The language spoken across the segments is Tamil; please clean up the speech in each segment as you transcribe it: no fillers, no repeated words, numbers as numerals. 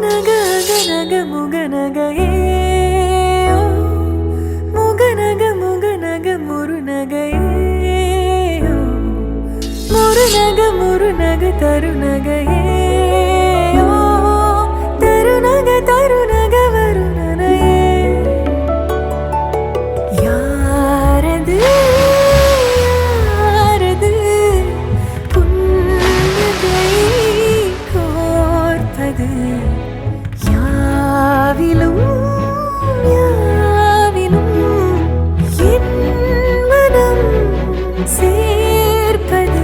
முகநக அகநக முகநகையே முகநக முகநக முருநகையே முருநக முருநக தருநகையே தருநக தருநக வருணனையே யாரது யாரது புன்னகை கோர்ப்பது யாவிலும் யாவிலும் என் மனம் சேர்ப்பது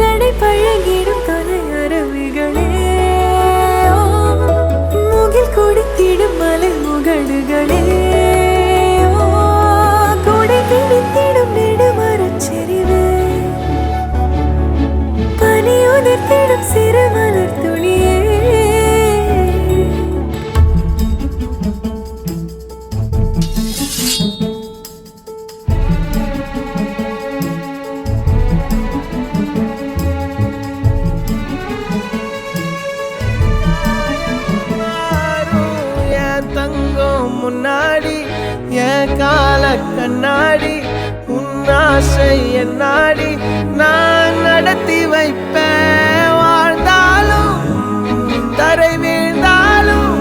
நடைபழகிடும் கலை அருவிகளே முகில் குடித்திடும் மலை முகடுகளே கொடை பிடித்திடும் நெடுமரச் செறிவே பனி உதிர்த்திடும் சிறு மலர் துளியே தங்கம் முன்னாடி என் கால கண்ணாடி உன்னாசை என்னாடி நான் நடத்தி வைப்பேன் வாழ்ந்தாலும் தரை வீழ்ந்தாலும்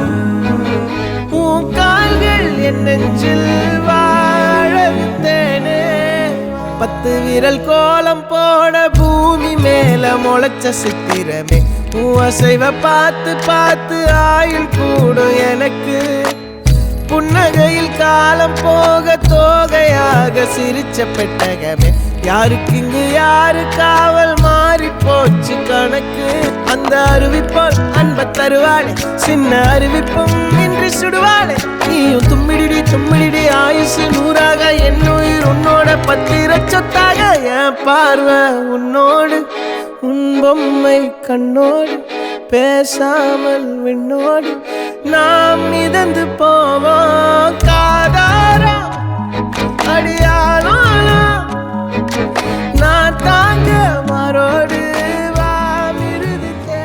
உன் கால்கள் என் நெஞ்சில் வாழ விட்டேனே 10 விரல் கோலம் போட பூமி மேல முளைச்ச சித்திரமே உன் அசைவ பார்த்து பார்த்து ஆயுள் கூடும் எனக்கு புன்னகையில் காலம் போக தோகையாக சிரிச்ச பெட்டகமே யாருக்கு இங்கு யாரு காவல் மாறி போச்சு கணக்கு அந்த அறிவிப்போல் அன்ப தருவாளே சின்ன அறிவிப்பும் இன்று சுடுவாளே நீயும் தும்மிடி ஆயுசு 100ஆக என் உயிர் உன்னோட 10 சொத்தாக என் பார்வை உன்னோடு உன் பொம்மை கண்ணோடு பேசாமல் விண்ணோடு நாம் மிதந்து போவோம் காதாரா அடியானாலும் நான் தாங்க மாறோடு வா மிருதுக்கே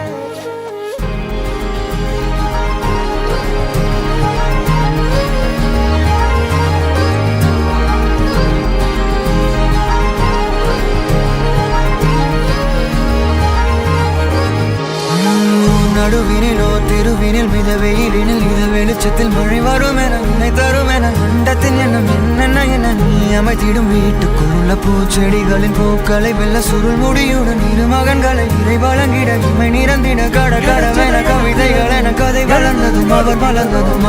நடுவினிலோ திருவினில் மித வெயிலினில் இத வெளிச்சத்தில் மழை வரும் என நினை தரும் என அண்டத்தின் எண்ணம் என்னென்ன என நீ அமைத்திடும் வீட்டுக்குள்ள பூச்செடிகளின் பூக்களை வெல்ல சுருள் முடியுடன் இரு மகன்களை இறை வழங்கிட இமை நிறந்திட கடகடவென கவிதைகள் என கதை வளர்ந்ததும் அவர் வளர்ந்ததும்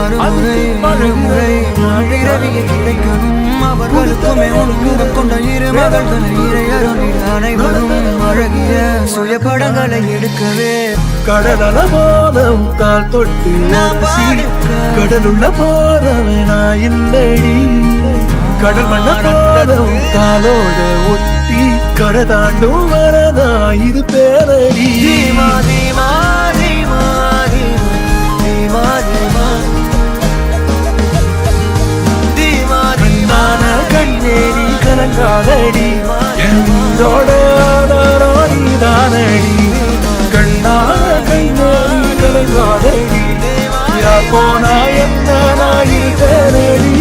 மறுமுறை நாளிரவியை கிடைக்கணும் அவர்களுக்குமே உருவம் கொண்ட இரு மகள்களை இறை அருளில் அனைவரும் அழகிய சுய படங்களை எடுக்கவே கடலல போதும் கால் தொட்டு கடலுள்ள போதவே நான் இல்லடி கடல் மண்ண போதும் காலோட ஒட்டி கடை தாண்டும் வரதா இது பேரடி கண்ணேடி கலங்காதடி என்னோட தானடி கண்ணான கைநோடி கலங்காதடி யார் போனா என்ன நாயில் தேனடி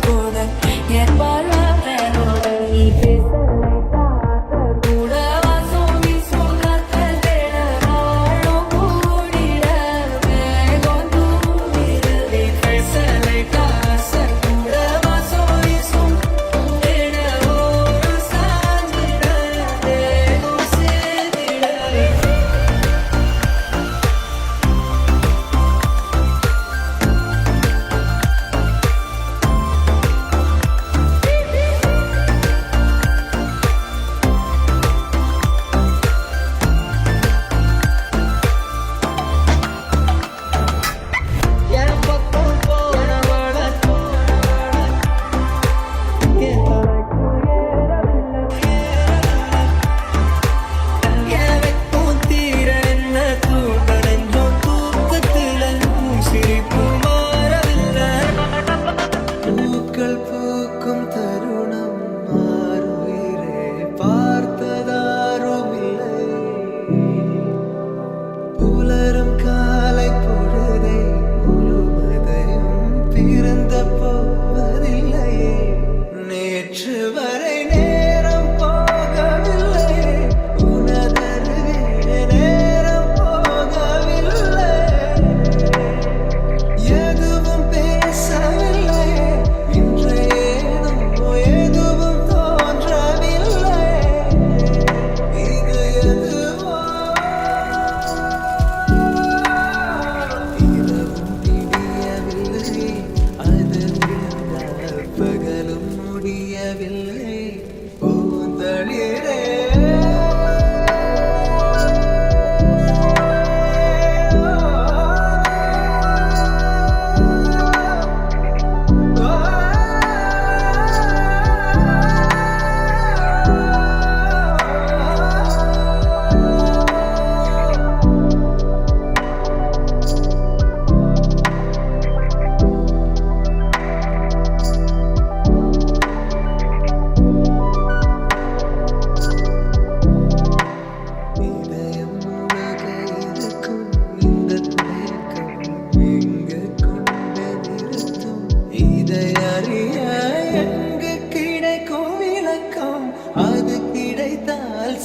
போட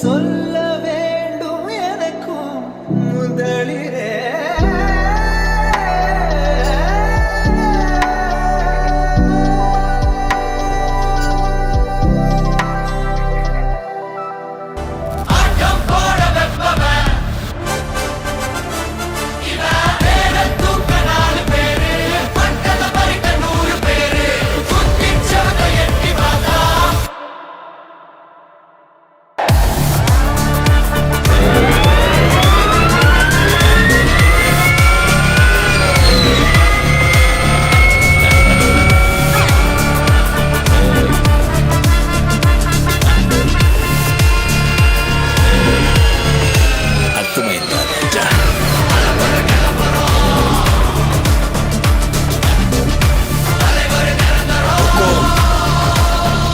சொல்ல வேண்டும் எனக்கும் முதலிரே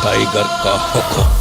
टाइगर का हुक्म।